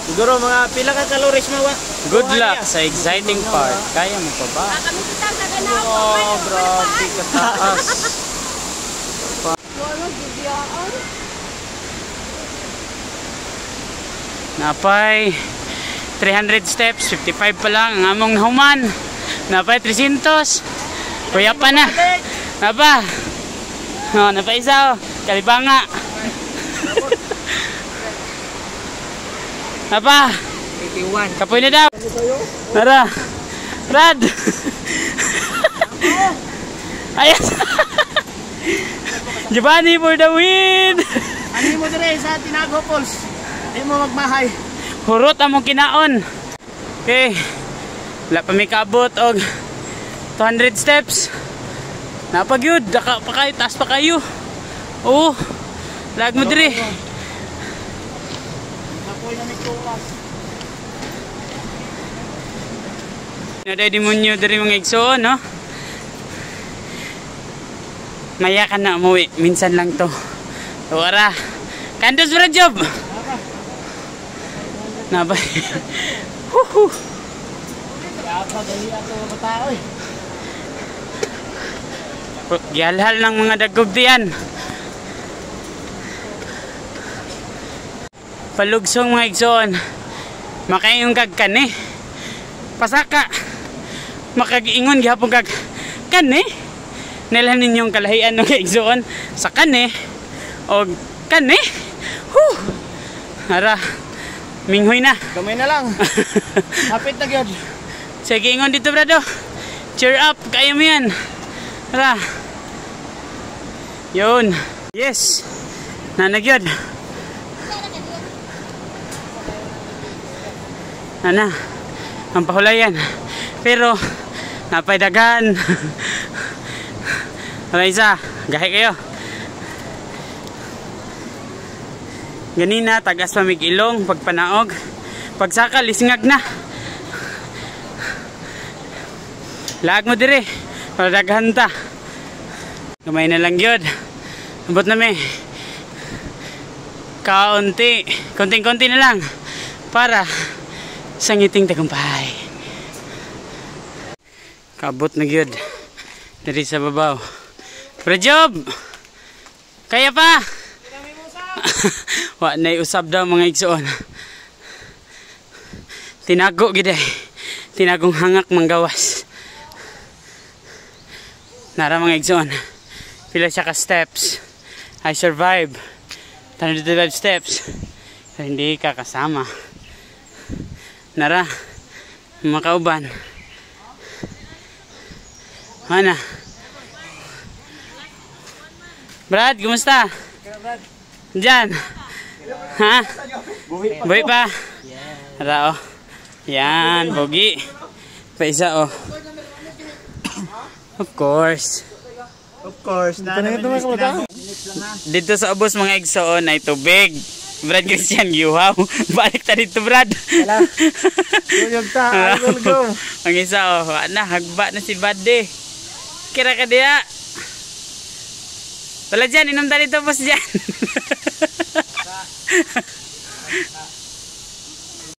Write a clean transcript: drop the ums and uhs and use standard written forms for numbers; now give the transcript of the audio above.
Siguro mga pila ka calories mo. Good luck sa exciting part. Kaya mo pa ba? Oh, grabe kataas. Napay 300 steps, 55 pa lang ang among human. Napay 300. Kuya pa na. Napa? Oh, napay isa oh. Kalibanga. Napa? 81. Kapoy na daw. Tara. Brad. Ayos. Giovanni for the win. Ano mo dire sa Tinago Falls? Di mo magmahay. Hurot among kinaon. Okay. Wala pa may kabot og 200 steps. Napagyud, daka pa kayo, taas pa kayo. Oo. Lag mo dire. Nakoy na may tuwas. Naday demonyo dire mga igsoon, no? Maya ka na umuwi, minsan lang to. Tuwara. Kandos bro job. Nabay. Huhu. Yapa dali ato bata oy. Gihalhal ng mga dagog diyan. Palugsong mga igsoon. Makayong kag kani. Pasaka. Makagiingon gihapon kag kani. Nilhan ninyong kalahian ng igsoon sa kani o kani. Huh. Ara. Minghoy na. Gamay na lang. Hapit na gyud. Sige ingon dito brado. Cheer up, kaya mo yan. Tara. Yun. Yes. Nanagyod. Nana. Ang pahulayan. Pero napay dagan. Wala isa. Gahe kayo. Ganina tagas pamig-ilong pagpanaog. Pagsaka lisngag na. Lag mo dire. Para daghan ta. Gamay na lang yun. Abot na may. Kaunti. Konting-konti na lang. Para sa ngiting tagumpay. Kabot na yun. Dari sa babaw. Pero job! Kaya pa! Wa na usab daw mga igsoon. Tinago gid ay. Tinagong hangak manggawas. Nara mga igsoon. Pila siya ka steps. I survive. 105 steps. So, hindi ka kasama. Nara. Makauban. Mana? Brad, kumusta? Diyan. Ha? Buhi pa. Ara oh. Yan, bogi. Pa isa oh. Of course. Of course. Dito sa ubos mga igsoon ay tubig. Brad Christian, yuhaw. Balik ta dito Brad. Wala. Tuyog ta. I will go. Ang isa oh. Na, hagba na si Buddy. Kira ka diya. Tala dyan, inom tayo dito boss dyan.